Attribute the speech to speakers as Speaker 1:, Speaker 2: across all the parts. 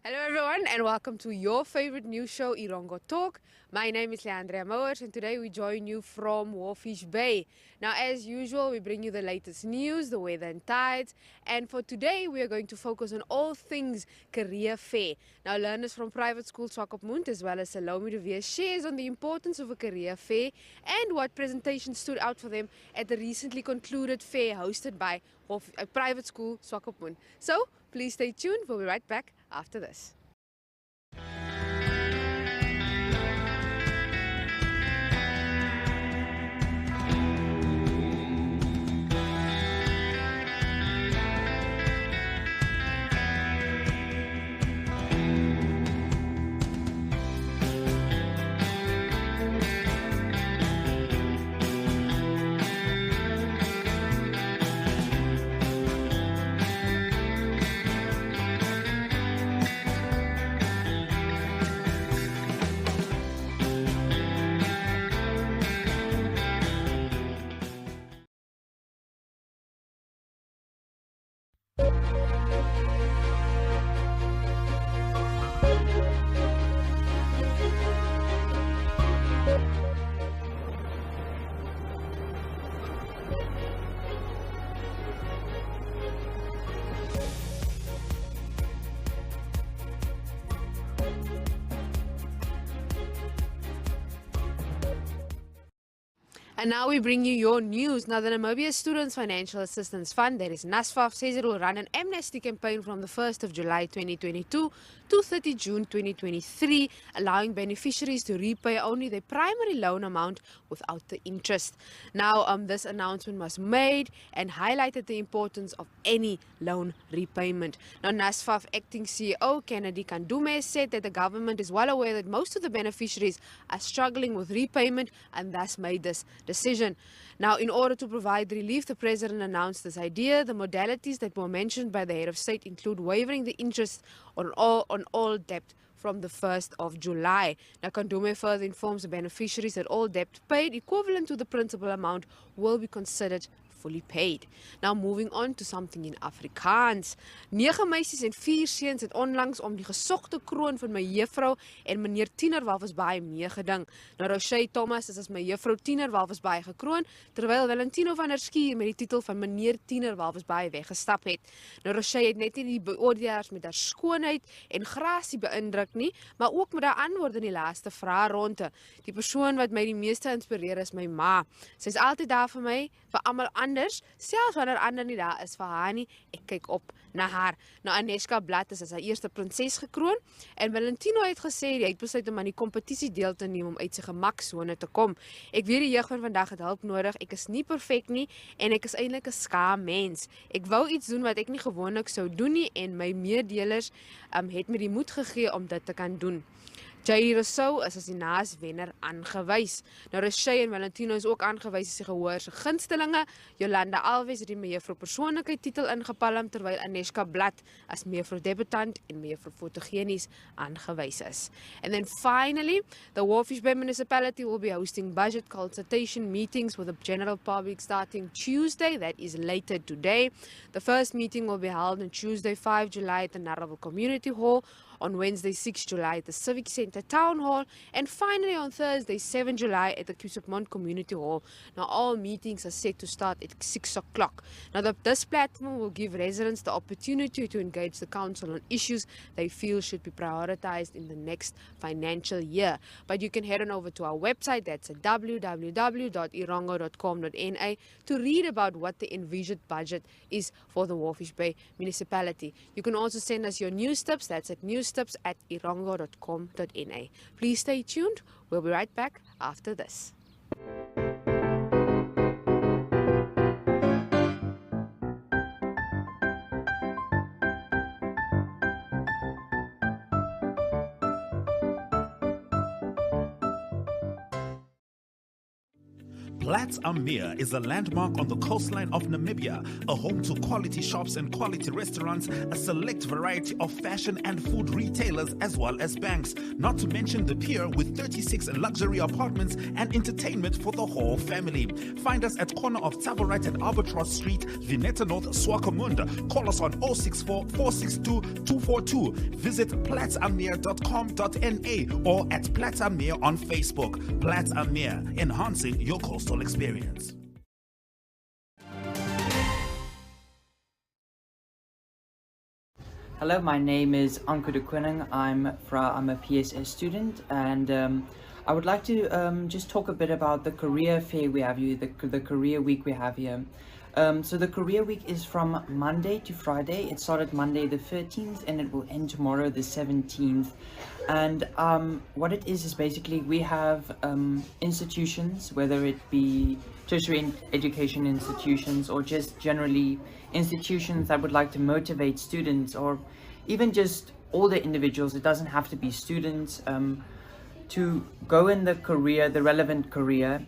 Speaker 1: Hello everyone and welcome to your favorite news show, Erongo Talk. My name is Leandria Mowers and today we join you from Walvis Bay. Now as usual, we bring you the latest news, the weather and tides, and for today we are going to focus on all things career fair. Now learners from private school Swakopmund as well as Salomé shares on the importance of a career fair and what presentations stood out for them at the recently concluded fair hosted by a private school Swakopmund. So please stay tuned, we'll be right back after this. And now we bring you your news. Now, the Namibia Students Financial Assistance Fund, that is NASFAF, says it will run an amnesty campaign from the 1st of July 2022 to 30 June 2023, allowing beneficiaries to repay only their primary loan amount without the interest. Now, this announcement was made and highlighted the importance of any loan repayment. Now, NASFAF acting CEO Kennedy Kandume said that the government is well aware that most of the beneficiaries are struggling with repayment and thus made this decision. Now, in order to provide relief, the president announced this idea. The modalities that were mentioned by the head of state include waiving the interest on all debt from the 1st of July. Now, Kandume further informs the beneficiaries that all debt paid equivalent to the principal amount will be considered fully paid. Now moving on to something in Afrikaans. 9 meisies en 4 seuns het onlangs om die gesogte kroon van my juffrou en meneer Tiener Walvis Bay meegeding. Nou Rochelle Thomas is as my juffrou Tiener Walvis Bay gekroon, terwyl Valentino van der Schuur met die titel van meneer Tiener Walvis Bay weggestap het. Nou Rochelle het net nie die beoordelaars met haar skoonheid en grasie beïndruk nie, maar ook met haar antwoorde in die laaste vraagronde. Die persoon wat my die meeste inspireer is my ma. Sy is altyd daar vir my, vir almal anders, selfs wanneer ander nie daar is vir haar nie, ek kyk op na haar. Nou Aneshka Blad is as haar eerste prinses gekroon en Valentino het gesê hy het besluit om aan die kompetisie deel te neem om uit sy gemaksone te kom. Ek weet die jeug van vandag het hulp nodig, ek is nie perfek nie en ek is eintlik 'n skaam mens. Ek wou iets doen wat ek nie gewoonlik sou doen nie en my meedelers het my die moed gegee om dit te kan doen. J.D. Rousseau is as die naaswenner aangewys. Nou Rochelle en Valentino is ook aangewys as die gehoor se gunstelinge. Jolanda Alves het die mevrou persoonlikheid titel ingepalm terwyl Aneshka Blad as mevrou debutant en mevrou fotogenies aangewys is. And then finally, the Walvis Bay municipality will be hosting budget consultation meetings with the general public starting Tuesday, that is later today. The first meeting will be held on Tuesday 5 July at the Narrabul Community Hall, on Wednesday 6 July at the Civic Centre Town Hall, and finally on Thursday 7 July at the Swakopmund Community Hall. Now all meetings are set to start at 6 o'clock. Now this platform will give residents the opportunity to engage the council on issues they feel should be prioritized in the next financial year. But you can head on over to our website, that's at www.erongo.com.na, to read about what the envisioned budget is for the Walvis Bay municipality. You can also send us your news tips, that's at newstips@erongo.com.na. Please stay tuned. We'll be right back after this.
Speaker 2: Platz am Meer is a landmark on the coastline of Namibia, a home to quality shops and quality restaurants, a select variety of fashion and food retailers, as well as banks. Not to mention the pier with 36 luxury apartments and entertainment for the whole family. Find us at corner of Tabarite and Albatross Street, Vineta North, Swakopmund. Call us on 064 462 242. Visit platzammeer.com.na or at Platz am Meer on Facebook. Platz am Meer, enhancing your coastal experience.
Speaker 3: Hello, my name is Anko de Koning. I'm a PSS student, and I would like to just talk a bit about the career fair we have here, the career week we have here. So the career week is from Monday to Friday. It started Monday the 13th and it will end tomorrow the 17th. And what it is basically we have institutions, whether it be tertiary education institutions or just generally institutions that would like to motivate students, or even just all the individuals, it doesn't have to be students, to go in the career, the relevant career,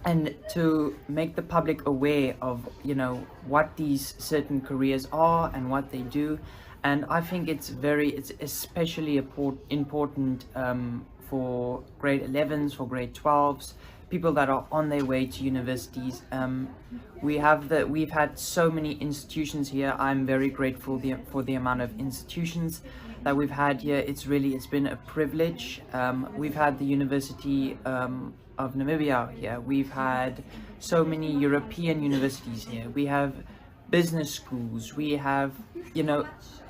Speaker 3: and to make the public aware of, you know, what these certain careers are and what they do. And I think it's especially important for grade 11s, for grade 12s, people that are on their way to universities. We've had so many institutions here. I'm very grateful for the amount of institutions that we've had here. It's been a privilege. We've had the University of Namibia here. We've had so many European universities here. We have business schools. We have, you know,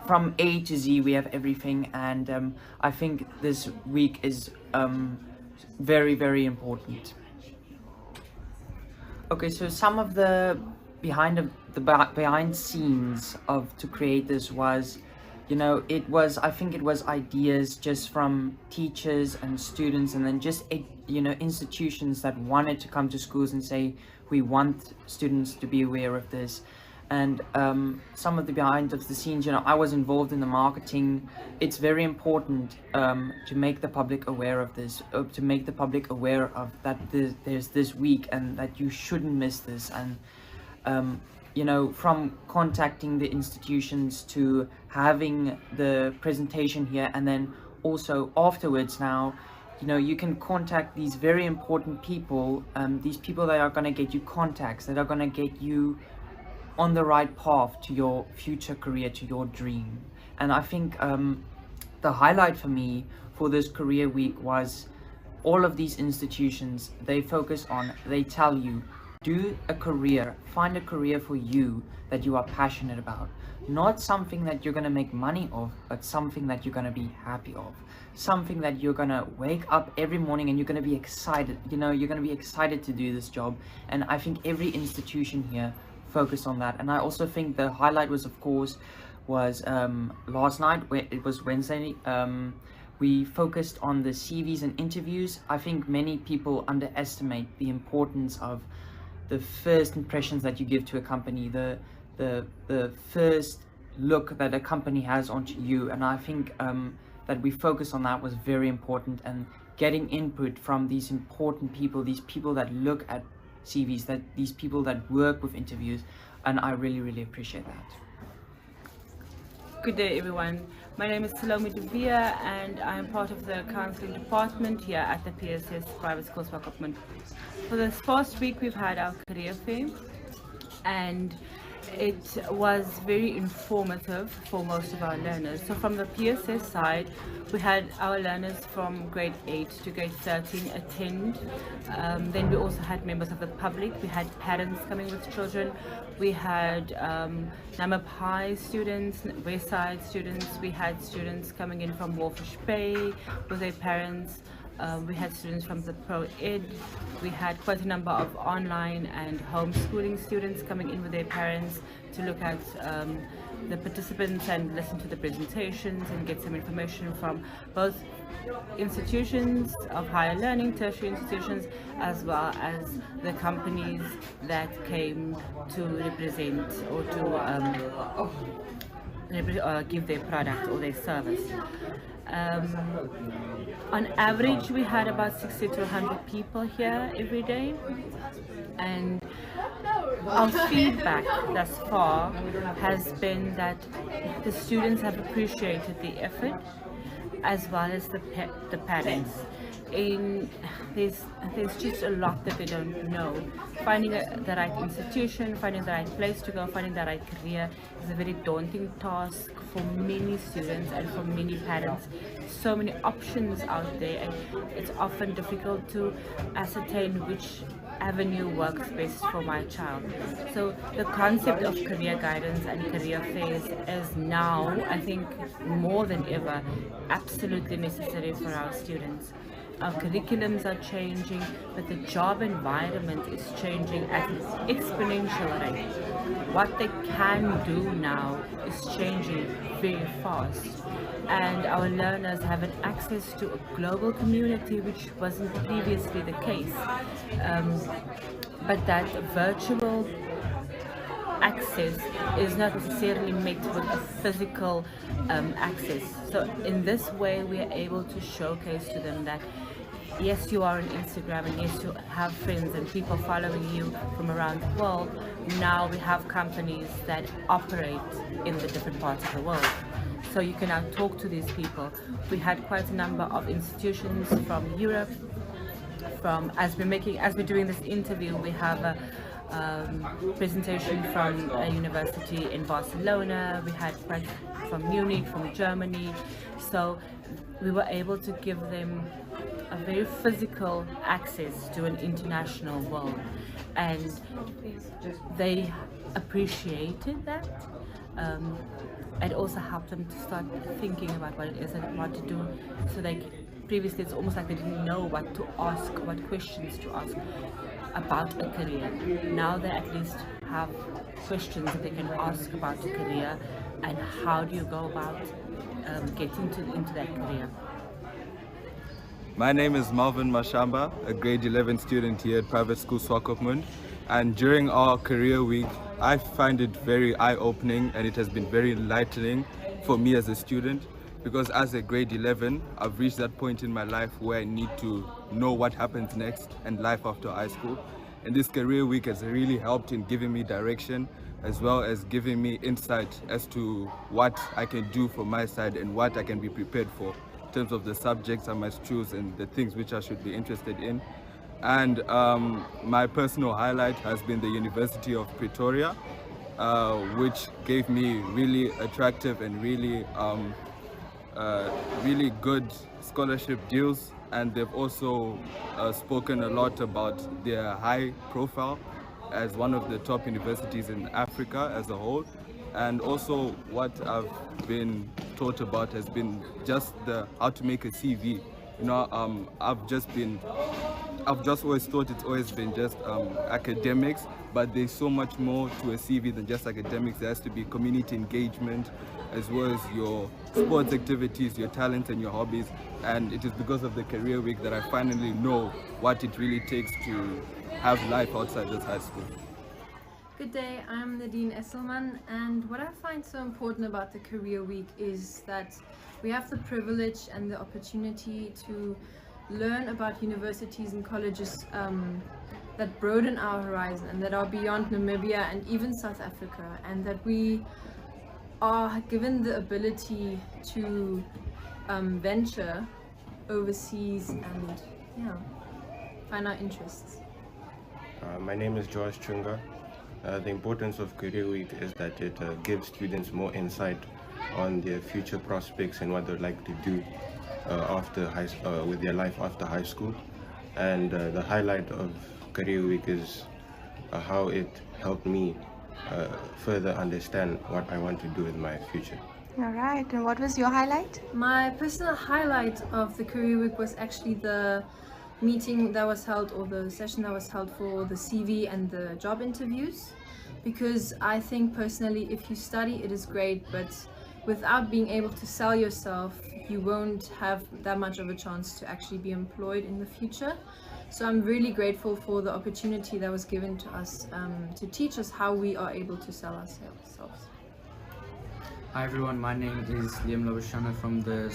Speaker 3: from A to Z, we have everything. And I think this week is very, very important. Okay, so some of the behind scenes to create this was, you know, I think it was ideas just from teachers and students, and then just, you know, institutions that wanted to come to schools and say, we want students to be aware of this. And some of the behind of the scenes, you know, I was involved in the marketing. It's very important to make the public aware of this, to make the public aware of that there's this week and that you shouldn't miss this. And you know, from contacting the institutions to having the presentation here, and then also afterwards now, you know, you can contact these very important people, these people that are going to get you contacts, that are going to get you on the right path to your future career, to your dream. And I think the highlight for me for this career week was all of these institutions, they tell you, do a career, find a career for you that you are passionate about. Not something that you're going to make money of, but something that you're going to be happy of. Something that you're going to wake up every morning and you're going to be excited, you know, you're going to be excited to do this job. And I think every institution here focused on that. And I also think the highlight was, of course, last night, it was Wednesday, we focused on the CVs and interviews. I think many people underestimate the importance of the first impressions that you give to a company, the first look that a company has onto you. And I think that we focus on that was very important, and getting input from these important people, these people that look at CVs, these people that work with interviews, and I really, really appreciate that.
Speaker 4: Good day, everyone. My name is Salomé and I'm part of the counseling department here at the PSS Private School Swakopmund. For this past week, we've had our career fair, and it was very informative for most of our learners. So from the PSS side, we had our learners from grade 8 to grade 13 attend. Then we also had members of the public. We had parents coming with children. We had Namib High students, West Side students. We had students coming in from Walvis Bay with their parents. We had students from the Pro-Ed. We had quite a number of online and homeschooling students coming in with their parents to look at the participants and listen to the presentations and get some information from both institutions of higher learning, tertiary institutions, as well as the companies that came to represent or to give their product or their service. On average, we had about 60 to 100 people here every day, and our feedback thus far has been that the students have appreciated the effort as well as the parents. There's just a lot that they don't know. Finding the right institution, finding the right place to go, finding the right career is a very daunting task for many students and for many parents. So many options out there, and it's often difficult to ascertain which avenue works best for my child. So the concept of career guidance and career fairs is now, I think, more than ever, absolutely necessary for our students. Our curriculums are changing, but the job environment is changing at an exponential rate. What they can do now is changing very fast, and our learners have an access to a global community which wasn't previously the case. But that virtual access is not necessarily met with a physical access. So in this way, we are able to showcase to them that yes, you are on Instagram, and yes, you have friends and people following you from around the world. Now we have companies that operate in the different parts of the world, so you can now talk to these people. We had quite a number of institutions from Europe. As we're doing this interview, we have a presentation from a university in Barcelona. We had quite from Munich, from Germany. So we were able to give them a very physical access to an international world, and they appreciated that. It also helped them to start thinking about what it is and what to do. So previously it's almost like they didn't know what to ask, what questions to ask about a career. Now they at least have questions that they can ask about a career, and how do you go about getting into that career.
Speaker 5: My name is Marvin Mashamba, a grade 11 student here at private school Swakopmund, and during our career week I find it very eye-opening, and it has been very enlightening for me as a student, because as a grade 11 I've reached that point in my life where I need to know what happens next and life after high school, and this career week has really helped in giving me direction as well as giving me insight as to what I can do from my side and what I can be prepared for in terms of the subjects I must choose and the things which I should be interested in. And my personal highlight has been the University of Pretoria, which gave me really attractive and really good scholarship deals, and they've also spoken a lot about their high profile as one of the top universities in Africa as a whole. And also what I've been taught about has been just how to make a CV. You know, I've just always thought it's always been just academics, but there's so much more to a CV than just academics. There has to be community engagement, as well as your sports activities, your talents and your hobbies. And it is because of the career week that I finally know what it really takes to have life outside this high school.
Speaker 6: Good day, I'm Nadine Esselman, and what I find so important about the career week is that we have the privilege and the opportunity to learn about universities and colleges that broaden our horizon and that are beyond Namibia and even South Africa, and that we are given the ability to venture overseas and find our interests.
Speaker 7: My name is George Chunga. The importance of Career Week is that it gives students more insight on their future prospects and what they'd like to do with their life after high school. And the highlight of Career Week is how it helped me further understand what I want to do with my future.
Speaker 8: All right, and what was your highlight?
Speaker 6: My personal highlight of the Career Week was actually the meeting that was held, or the session that was held for the CV and the job interviews, because I think personally if you study it is great, but without being able to sell yourself you won't have that much of a chance to actually be employed in the future. So I'm really grateful for the opportunity that was given to us to teach us how we are able to sell ourselves.
Speaker 9: Hi everyone, my name is Liam Labashana from the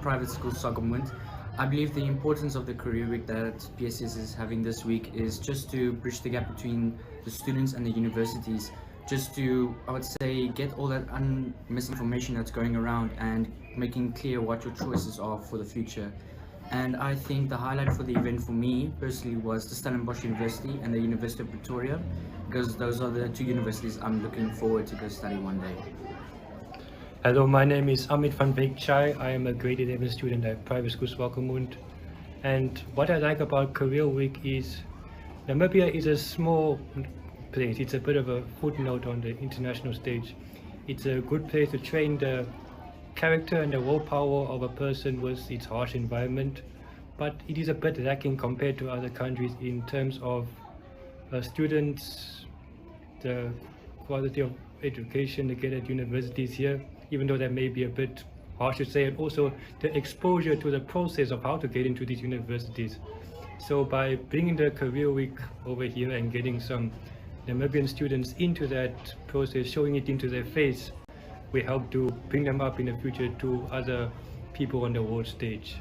Speaker 9: private school Swakopmund. I believe the importance of the career week that PSS is having this week is just to bridge the gap between the students and the universities, just to, I would say, get all that misinformation that's going around and making clear what your choices are for the future. And I think the highlight for the event for me personally was the Stellenbosch University and the University of Pretoria, because those are the two universities I'm looking forward to go study one day.
Speaker 10: Hello, my name is Amit van Beek Chai. I am a grade 11 student at private school Swakopmund. And what I like about Career Week is Namibia is a small place. It's a bit of a footnote on the international stage. It's a good place to train the character and the willpower of a person with its harsh environment. But it is a bit lacking compared to other countries in terms of students, the quality of education they get at universities here, even though that may be a bit harsh to say, and also the exposure to the process of how to get into these universities. So by bringing the Career Week over here and getting some Namibian students into that process, showing it into their face, we help to bring them up in the future to other people on the world stage.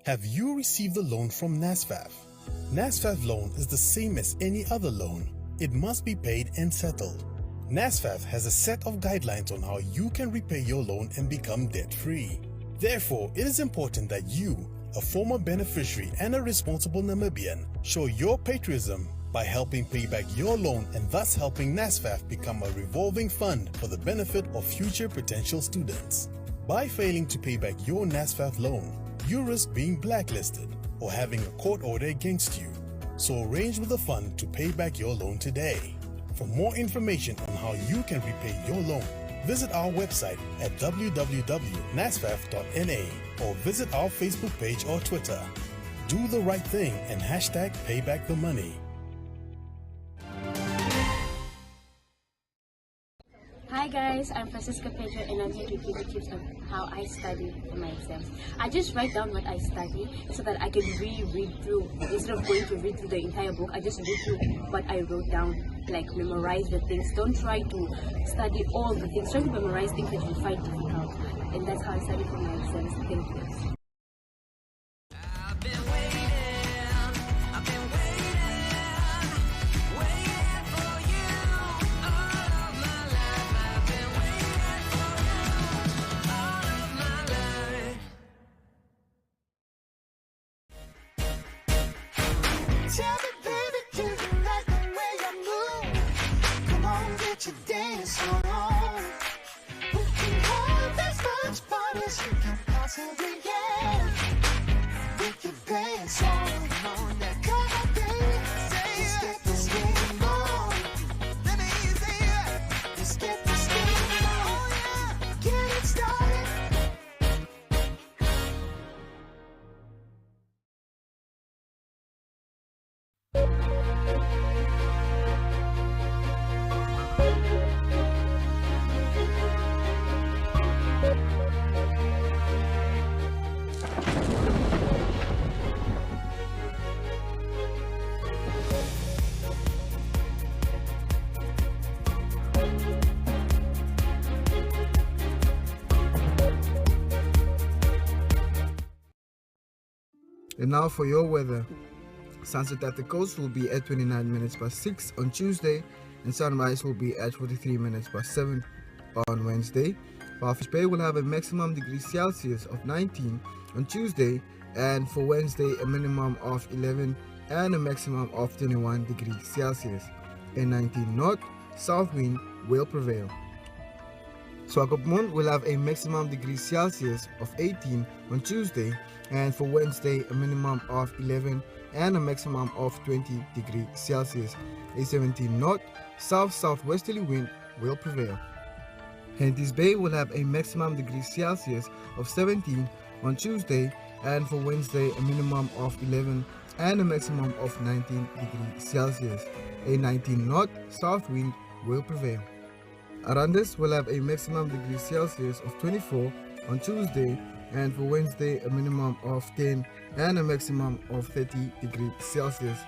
Speaker 11: Have you received a loan from NSFAF? NSFAF loan is the same as any other loan. It must be paid and settled. NSFAF has a set of guidelines on how you can repay your loan and become debt-free. Therefore, it is important that you, a former beneficiary and a responsible Namibian, show your patriotism by helping pay back your loan and thus helping NSFAF become a revolving fund for the benefit of future potential students. By failing to pay back your NSFAF loan, you risk being blacklisted or having a court order against you. So arrange with the fund to pay back your loan today. For more information on how you can repay your loan, visit our website at www.nasfaf.na or visit our Facebook page or Twitter. Do the right thing and hashtag payback the money.
Speaker 12: Hi guys, I'm Francisca Pedro and I'm here to give you tips on how I study for my exams. I just write down what I study so that I can reread through. Instead of going to read through the entire book, I just read through what I wrote down, like memorize the things. Don't try to study all the things, try to memorize things that you find difficult. And that's how I study for my exams. Thank you.
Speaker 13: Tell me, baby, do you like the way I move? Come on, get your dance on. We can have as much fun as you can possibly get. With your dance on. Come on, baby, let's get this game on. Let me see it. Let's get this game on. Get it started.
Speaker 14: And now for your weather. Sunset at the coast will be at 29 minutes past 6 on Tuesday, and sunrise will be at 43 minutes past 7 on Wednesday. Walvis Bay will have a maximum degrees Celsius of 19 on Tuesday, and for Wednesday a minimum of 11 and a maximum of 21 degrees Celsius. A 19 knot south wind will prevail. Swakopmund will have a maximum degrees Celsius of 18 on Tuesday, and for Wednesday a minimum of 11 and a maximum of 20 degrees Celsius. A 17 knot south-southwesterly wind will prevail. Walvis Bay will have a maximum degrees Celsius of 17 on Tuesday, and for Wednesday a minimum of 11 and a maximum of 19 degrees Celsius. A 19 knot south wind will prevail. Arandis will have a maximum degree Celsius of 24 on Tuesday, and for Wednesday a minimum of 10 and a maximum of 30 degrees Celsius.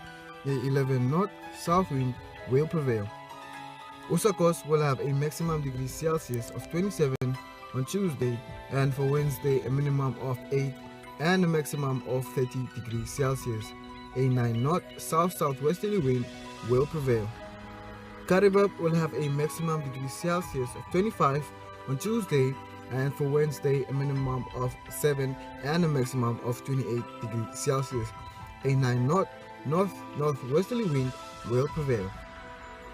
Speaker 14: A 11 knot south wind will prevail. Usakos will have a maximum degree Celsius of 27 on Tuesday, and for Wednesday a minimum of 8 and a maximum of 30 degrees Celsius. A 9 knot south-southwesterly wind will prevail. Karibab will have a maximum degree Celsius of 25 on Tuesday, and for Wednesday a minimum of 7 and a maximum of 28 degrees Celsius. A 9 knot north-northwesterly wind will prevail.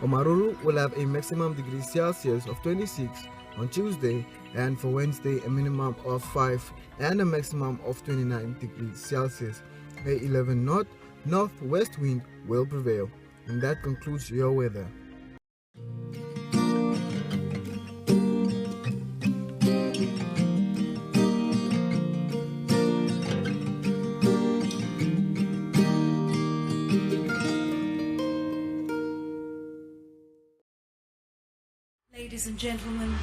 Speaker 14: Omaruru will have a maximum degree Celsius of 26 on Tuesday, and for Wednesday a minimum of 5 and a maximum of 29 degrees Celsius. A 11 knot northwest wind will prevail. And that concludes your weather.
Speaker 15: Ladies and gentlemen.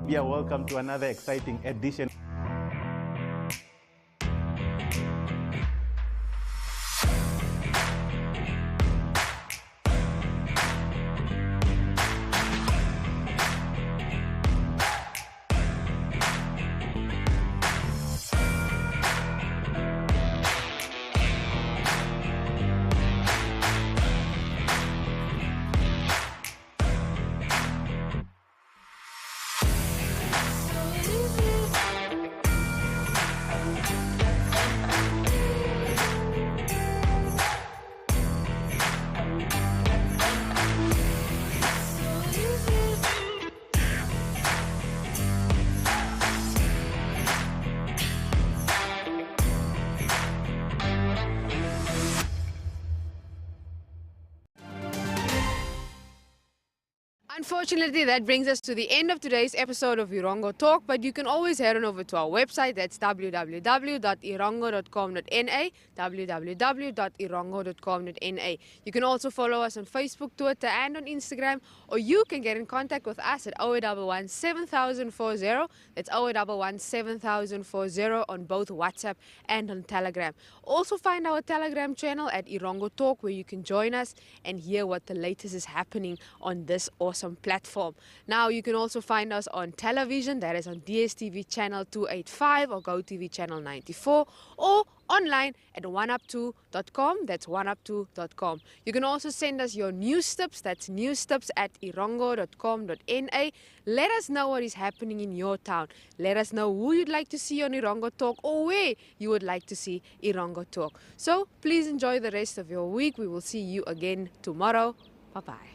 Speaker 2: Yeah, welcome to another exciting edition.
Speaker 1: Unfortunately, that brings us to the end of today's episode of Erongo Talk, but you can always head on over to our website. That's www.erongo.com.na, www.erongo.com.na. You can also follow us on Facebook, Twitter, and on Instagram, or you can get in contact with us at 0811 7040. That's 0811 7040 on both WhatsApp and on Telegram. Also find our Telegram channel at Erongo Talk, where you can join us and hear what the latest is happening on this awesome platform. Now you can also find us on television, that is on DSTV channel 285 or GoTV channel 94, or online at oneup2.com, that's oneup2.com. You can also send us your news tips, that's newstips@erongo.com.na. Let us know what is happening in your town. Let us know who you'd like to see on Erongo Talk or where you would like to see Erongo Talk. So please enjoy the rest of your week. We will see you again tomorrow. Bye-bye.